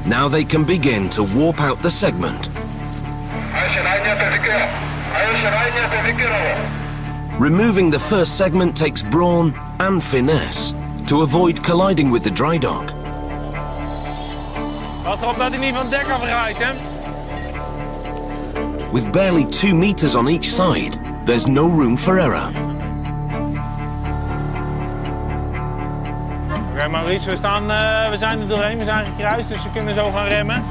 Now they can begin to warp out the segment. Removing the first segment takes brawn and finesse to avoid colliding with the dry dock. Pas erop dat hij niet van het dek afraakt, hè? With barely 2 meters on each side, there's no room for error. Oké, Maurice, we zijn er doorheen, we zijn gekruist, dus we kunnen zo gaan remmen.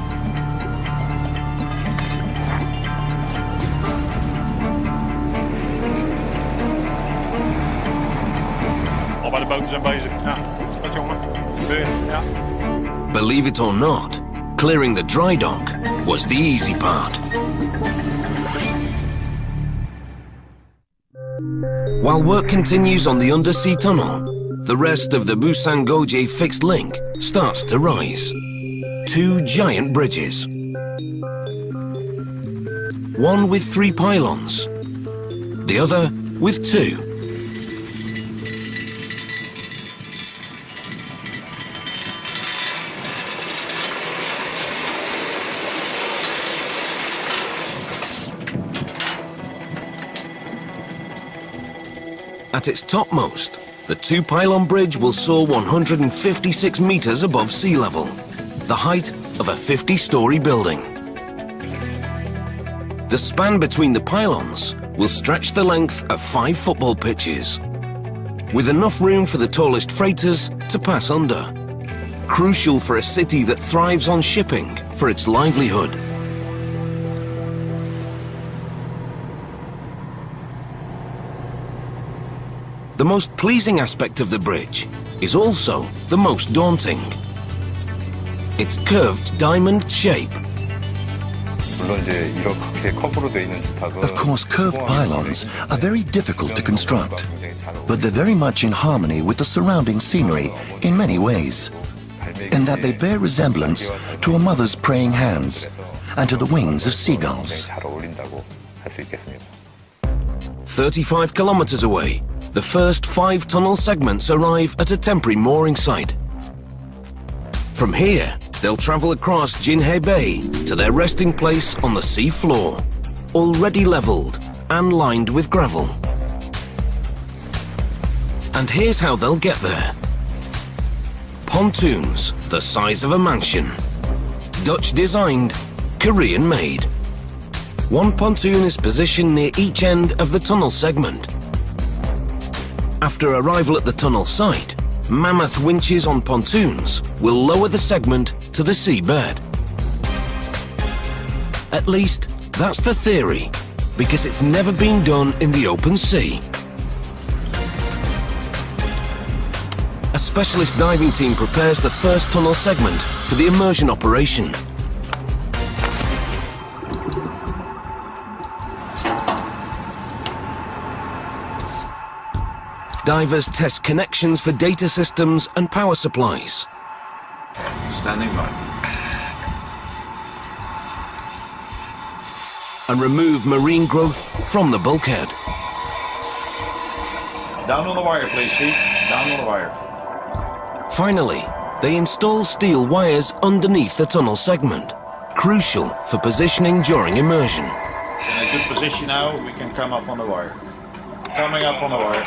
Al bij de boten zijn bezig. Ja, dat jongen. Ja. Believe it or not, clearing the dry dock was the easy part. While work continues on the undersea tunnel, the rest of the Busan-Goje fixed link starts to rise. 2 giant bridges. One with 3 pylons, the other with 2. At its topmost, the 2-pylon bridge will soar 156 meters above sea level, the height of a 50-story building. The span between the pylons will stretch the length of 5 football pitches, with enough room for the tallest freighters to pass under. Crucial for a city that thrives on shipping for its livelihood. The most pleasing aspect of the bridge is also the most daunting. Its curved diamond shape. Of course, curved pylons are very difficult to construct, but they're very much in harmony with the surrounding scenery in many ways, in that they bear resemblance to a mother's praying hands and to the wings of seagulls. 35 kilometers away, the first 5 tunnel segments arrive at a temporary mooring site. From here, they'll travel across Jinhae Bay to their resting place on the sea floor, already leveled and lined with gravel. And here's how they'll get there. Pontoons the size of a mansion. Dutch designed, Korean made. One pontoon is positioned near each end of the tunnel segment. After arrival at the tunnel site, mammoth winches on pontoons will lower the segment to the seabed. At least, that's the theory, because it's never been done in the open sea. A specialist diving team prepares the first tunnel segment for the immersion operation. Divers test connections for data systems and power supplies. Standing by. And remove marine growth from the bulkhead. Down on the wire, please, Steve. Down on the wire. Finally, they install steel wires underneath the tunnel segment, crucial for positioning during immersion. In a good position now, we can come up on the wire. Coming up on the wire.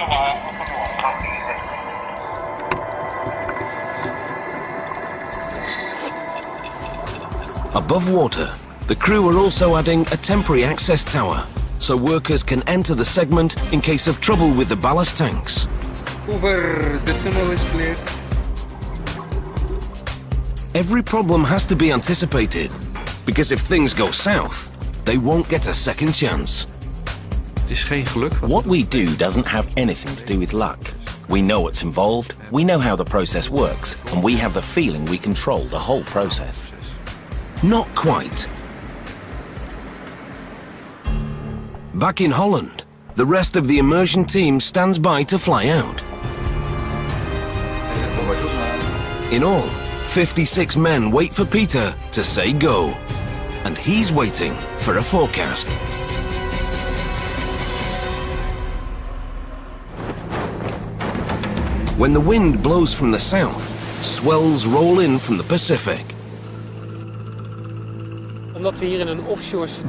Above water, the crew are also adding a temporary access tower, so workers can enter the segment in case of trouble with the ballast tanks. Over, the tunnel is clear. Every problem has to be anticipated, because if things go south, they won't get a second chance. What we do doesn't have anything to do with luck. We know what's involved, we know how the process works, and we have the feeling we control the whole process. Not quite. Back in Holland, the rest of the immersion team stands by to fly out. In all, 56 men wait for Peter to say go, and he's waiting for a forecast. When the wind blows from the south, swells roll in from the Pacific.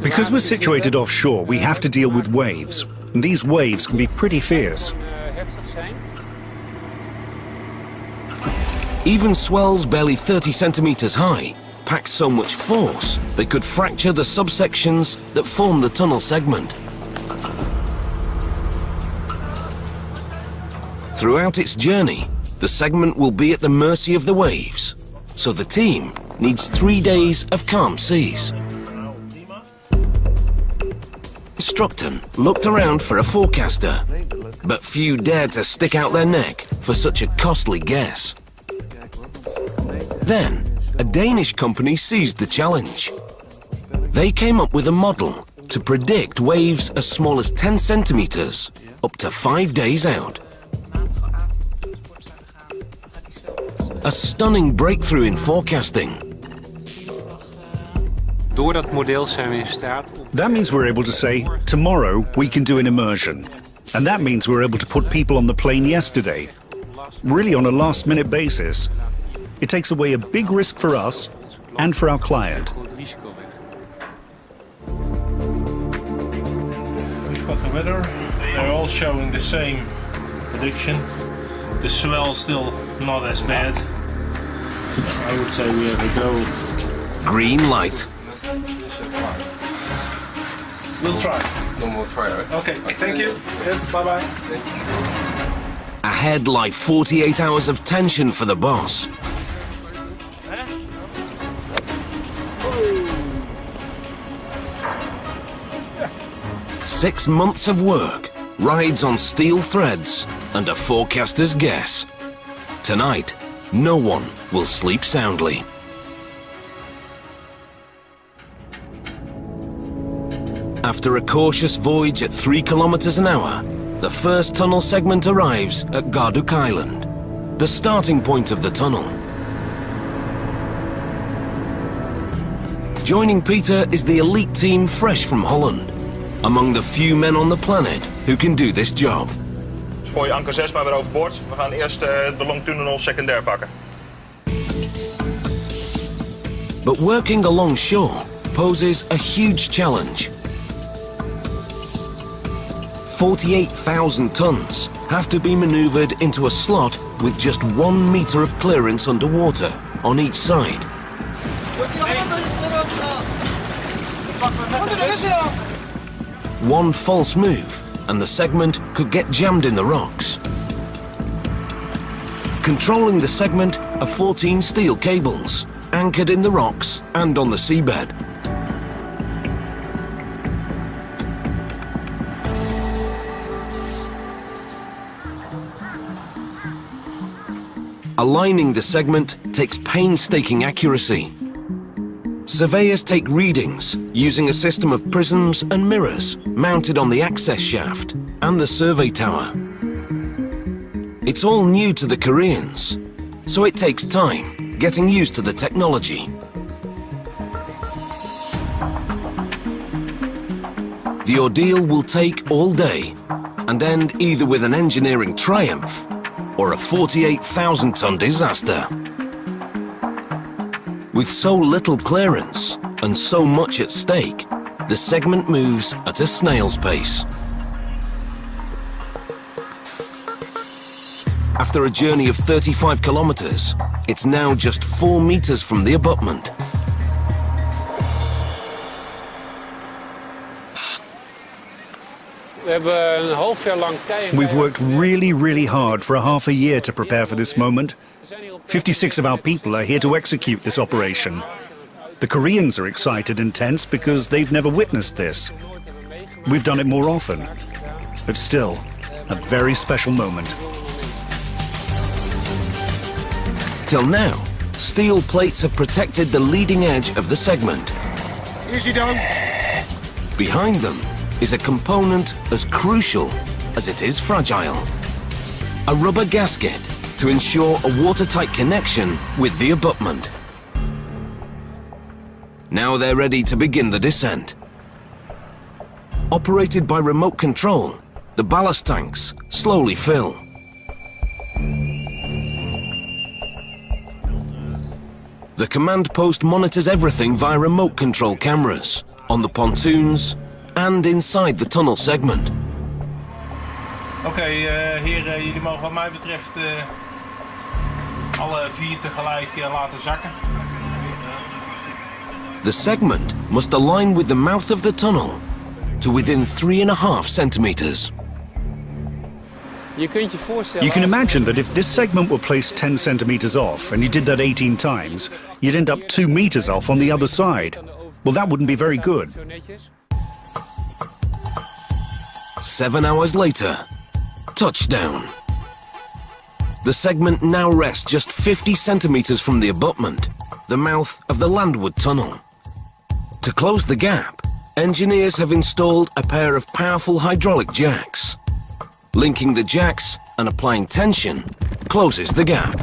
Because we're situated offshore, we have to deal with waves. And these waves can be pretty fierce. Even swells barely 30 centimeters high pack so much force they could fracture the subsections that form the tunnel segment. Throughout its journey, the segment will be at the mercy of the waves, so the team needs 3 days of calm seas. Structon looked around for a forecaster, but few dared to stick out their neck for such a costly guess. Then, a Danish company seized the challenge. They came up with a model to predict waves as small as 10 centimeters, up to 5 days out. A stunning breakthrough in forecasting. That means we're able to say, tomorrow we can do an immersion. And that means we're able to put people on the plane yesterday, really on a last-minute basis. It takes away a big risk for us and for our client. We've got the weather. They're all showing the same prediction. The swell still not as bad. I would say we have a go. Green light. We'll try. Then we'll try, right? Okay, thank you. Yes, bye-bye. Ahead lie 48 hours of tension for the boss. Six months of work, rides on steel threads, and a forecaster's guess. Tonight, no one will sleep soundly. After a cautious voyage at 3 kilometers an hour, the first tunnel segment arrives at Garduk Island, the starting point of the tunnel. Joining Peter is the elite team fresh from Holland, among the few men on the planet who can do this job. Gooi anker 6 maar weer overboord. We gaan eerst de longtunnel secundair pakken. But working along shore poses a huge challenge. 48,000 tons have to be maneuvered into a slot with just 1 meter of clearance underwater on each side. One false move and the segment could get jammed in the rocks. Controlling the segment are 14 steel cables, anchored in the rocks and on the seabed. Aligning the segment takes painstaking accuracy. Surveyors take readings using a system of prisms and mirrors mounted on the access shaft and the survey tower. It's all new to the Koreans, so it takes time getting used to the technology. The ordeal will take all day and end either with an engineering triumph or a 48,000-ton disaster. With so little clearance and so much at stake, the segment moves at a snail's pace. After a journey of 35 kilometers, it's now just 4 meters from the abutment. We've worked really hard for a half a year to prepare for this moment. 56 of our people are here to execute this operation. The Koreans are excited and tense because they've never witnessed this. We've done it more often, but still, a very special moment. Till now, steel plates have protected the leading edge of the segment. Easy down. Behind them is a component as crucial as it is fragile. A rubber gasket to ensure a watertight connection with the abutment. Now they're ready to begin the descent. Operated by remote control, the ballast tanks slowly fill. The command post monitors everything via remote control cameras, on the pontoons and inside the tunnel segment. Oké, heren, jullie mogen wat mij betreft alle 4 tegelijk laten zakken. The segment must align with the mouth of the tunnel to within 3.5 centimeters. You can imagine that if this segment were placed 10 centimeters off and you did that 18 times, you'd end up 2 meters off on the other side. Well, that wouldn't be very good. 7 hours later, touchdown. The segment now rests just 50 centimeters from the abutment, the mouth of the landward tunnel. To close the gap, engineers have installed a pair of powerful hydraulic jacks. Linking the jacks and applying tension closes the gap.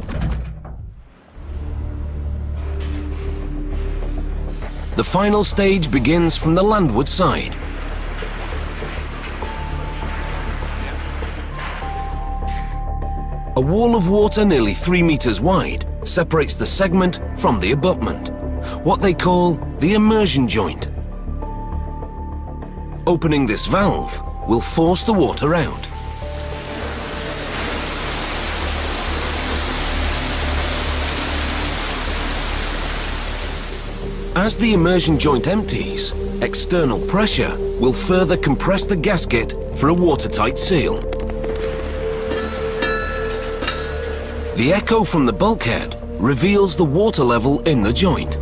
The final stage begins from the landward side. A wall of water nearly 3 meters wide separates the segment from the abutment, what they call the immersion joint. Opening this valve will force the water out. As the immersion joint empties, external pressure will further compress the gasket for a watertight seal. The echo from the bulkhead reveals the water level in the joint.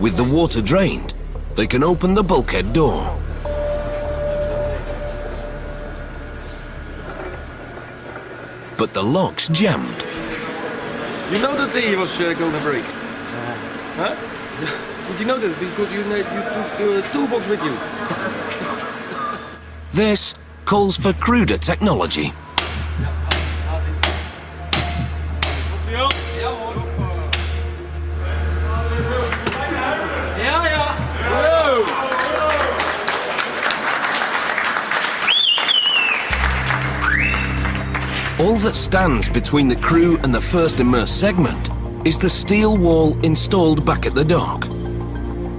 With the water drained, they can open the bulkhead door. But the lock's jammed. You know that he was going to break? Huh? Did you know that? Because you took the toolbox with you. This calls for cruder technology. All that stands between the crew and the first immersed segment is the steel wall installed back at the dock.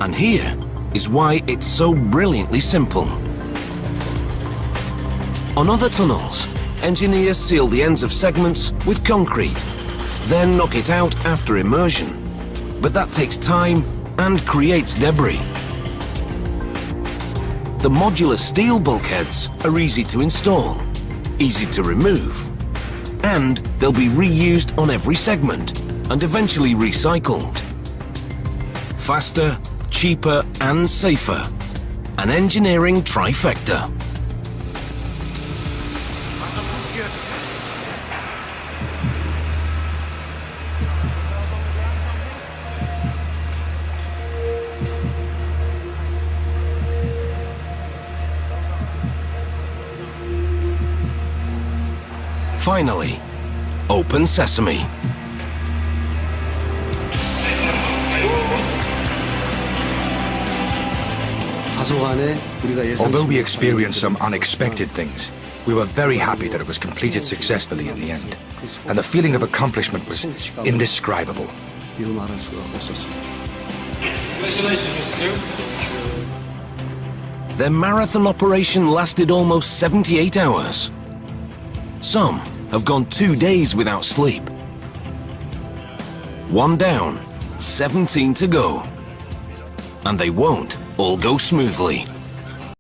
And here is why it's so brilliantly simple. On other tunnels, engineers seal the ends of segments with concrete, then knock it out after immersion. But that takes time and creates debris. The modular steel bulkheads are easy to install, easy to remove, and they'll be reused on every segment and eventually recycled. Faster, cheaper and safer. An engineering trifecta. Finally, open sesame. Although we experienced some unexpected things, we were very happy that it was completed successfully in the end. And the feeling of accomplishment was indescribable. Congratulations, Mr. Duke. Their marathon operation lasted almost 78 hours. Some have gone 2 days without sleep. 1 down, 17 to go. And they won't all go smoothly.